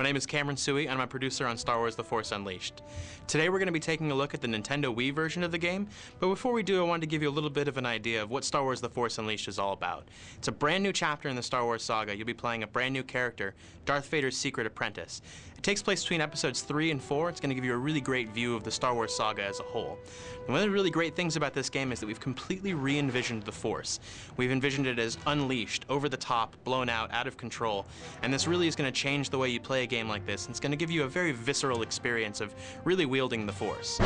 My name is Cameron Suey, and I'm a producer on Star Wars The Force Unleashed. Today we're going to be taking a look at the Nintendo Wii version of the game, but before we do, I wanted to give you a little bit of an idea of what Star Wars The Force Unleashed is all about. It's a brand new chapter in the Star Wars saga. You'll be playing a brand new character, Darth Vader's secret apprentice. It takes place between episodes 3 and 4. It's going to give you a really great view of the Star Wars saga as a whole. And one of the really great things about this game is that we've completely re-envisioned the Force. We've envisioned it as unleashed, over the top, blown out of control, and this really is going to change the way you play a game like this, and it's going to give you a very visceral experience of really wielding the Force.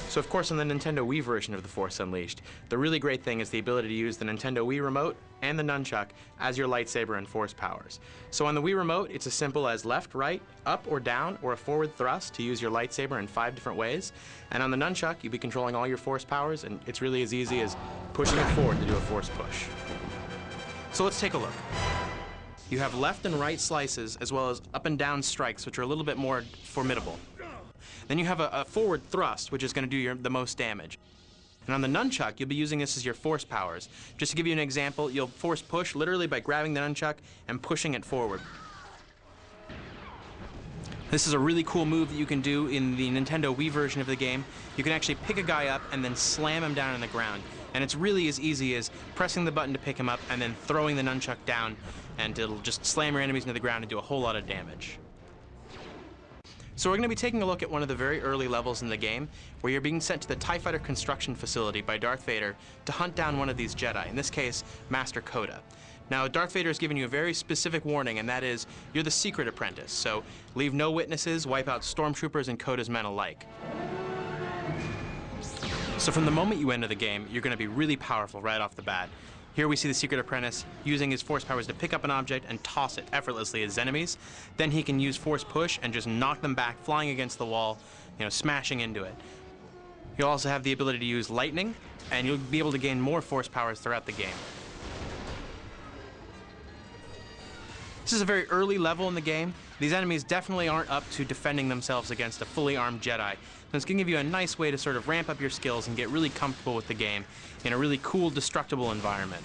So of course on the Nintendo Wii version of The Force Unleashed, the really great thing is the ability to use the Nintendo Wii Remote and the nunchuck as your lightsaber and Force powers. So on the Wii Remote, it's as simple as left, right, up or down, or a forward thrust to use your lightsaber in 5 different ways. And on the nunchuck, you'll be controlling all your Force powers, and it's really as easy as pushing it forward to do a Force push. So let's take a look. You have left and right slices, as well as up and down strikes, which are a little bit more formidable. Then you have a forward thrust, which is going to do the most damage. And on the nunchuck, you'll be using this as your Force powers. Just to give you an example, you'll Force push literally by grabbing the nunchuck and pushing it forward. This is a really cool move that you can do in the Nintendo Wii version of the game. You can actually pick a guy up and then slam him down on the ground. And it's really as easy as pressing the button to pick him up and then throwing the nunchuck down, and it'll just slam your enemies into the ground and do a whole lot of damage. So we're going to be taking a look at one of the very early levels in the game, where you're being sent to the TIE Fighter construction facility by Darth Vader to hunt down one of these Jedi, in this case, Master Coda. Now, Darth Vader has given you a very specific warning, and that is, you're the secret apprentice, so leave no witnesses, wipe out stormtroopers and Coda's men alike. So from the moment you enter the game, you're going to be really powerful right off the bat. Here we see the secret apprentice using his Force powers to pick up an object and toss it effortlessly at his enemies. Then he can use Force push and just knock them back, flying against the wall, smashing into it. You'll also have the ability to use lightning, and you'll be able to gain more Force powers throughout the game. This is a very early level in the game. These enemies definitely aren't up to defending themselves against a fully armed Jedi. So it's going to give you a nice way to sort of ramp up your skills and get really comfortable with the game in a really cool, destructible environment.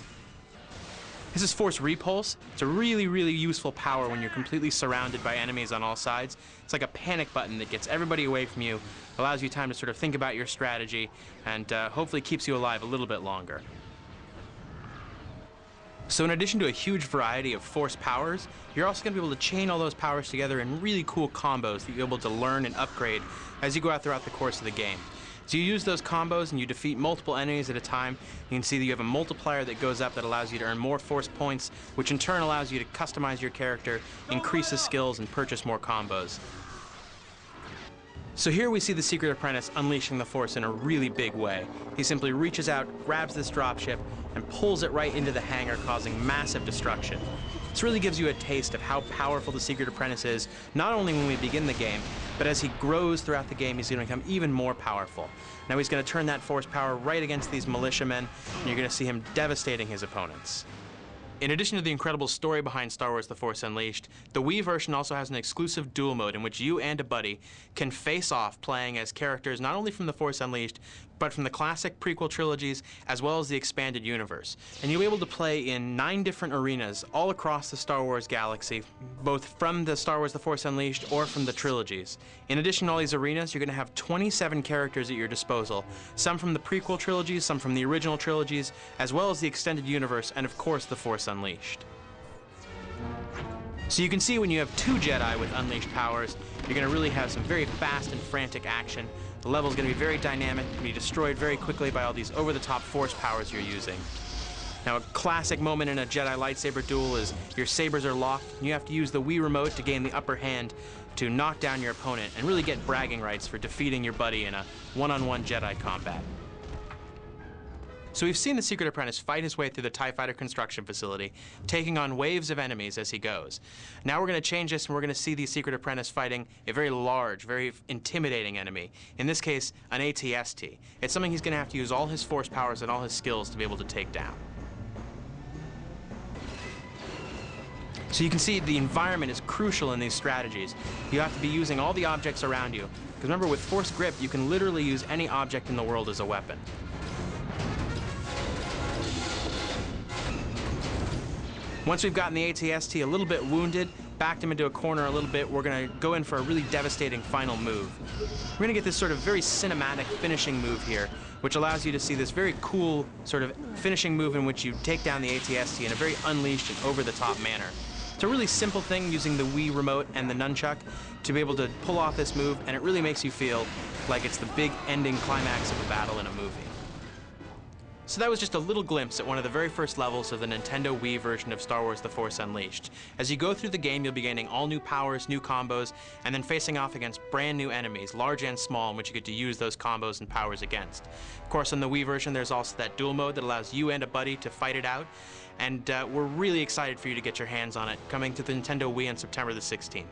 This is Force Repulse. It's a really, really useful power when you're completely surrounded by enemies on all sides. It's like a panic button that gets everybody away from you, allows you time to sort of think about your strategy, and hopefully keeps you alive a little bit longer. So in addition to a huge variety of Force powers, you're also going to be able to chain all those powers together in really cool combos that you're able to learn and upgrade as you go out throughout the course of the game. So you use those combos and you defeat multiple enemies at a time. You can see that you have a multiplier that goes up that allows you to earn more Force points, which in turn allows you to customize your character, increase his skills, and purchase more combos. So here we see the secret apprentice unleashing the Force in a really big way. He simply reaches out, grabs this dropship, and pulls it right into the hangar, causing massive destruction. This really gives you a taste of how powerful the secret apprentice is, not only when we begin the game, but as he grows throughout the game, he's going to become even more powerful. Now he's going to turn that Force power right against these militiamen, and you're going to see him devastating his opponents. In addition to the incredible story behind Star Wars The Force Unleashed, the Wii version also has an exclusive duel mode in which you and a buddy can face off playing as characters not only from The Force Unleashed, but from the classic prequel trilogies as well as the expanded universe. And you'll be able to play in 9 different arenas all across the Star Wars galaxy, both from the Star Wars The Force Unleashed or from the trilogies. In addition to all these arenas, you're going to have 27 characters at your disposal, some from the prequel trilogies, some from the original trilogies, as well as the extended universe, and of course The Force Unleashed. So you can see when you have 2 Jedi with unleashed powers, you're going to really have some very fast and frantic action. The level's going to be very dynamic, and be destroyed very quickly by all these over-the-top Force powers you're using. Now, a classic moment in a Jedi lightsaber duel is your sabers are locked, and you have to use the Wii Remote to gain the upper hand to knock down your opponent and really get bragging rights for defeating your buddy in a one-on-one Jedi combat. So we've seen the secret apprentice fight his way through the TIE Fighter construction facility, taking on waves of enemies as he goes. Now we're going to change this, and we're going to see the secret apprentice fighting a very large, very intimidating enemy. In this case, an AT-ST. It's something he's going to have to use all his Force powers and all his skills to be able to take down. So you can see the environment is crucial in these strategies. You have to be using all the objects around you. Because remember, with Force Grip, you can literally use any object in the world as a weapon. Once we've gotten the AT-ST a little bit wounded, backed him into a corner a little bit, we're going to go in for a really devastating final move. We're going to get this sort of very cinematic finishing move here, which allows you to see this very cool sort of finishing move in which you take down the AT-ST in a very unleashed and over-the-top manner. It's a really simple thing using the Wii remote and the nunchuck to be able to pull off this move, and it really makes you feel like it's the big ending climax of a battle in a movie. So that was just a little glimpse at one of the very first levels of the Nintendo Wii version of Star Wars: The Force Unleashed. As you go through the game, you'll be gaining all new powers, new combos, and then facing off against brand new enemies, large and small, in which you get to use those combos and powers against. Of course, on the Wii version, there's also that duel mode that allows you and a buddy to fight it out, and we're really excited for you to get your hands on it, coming to the Nintendo Wii on September the 16th.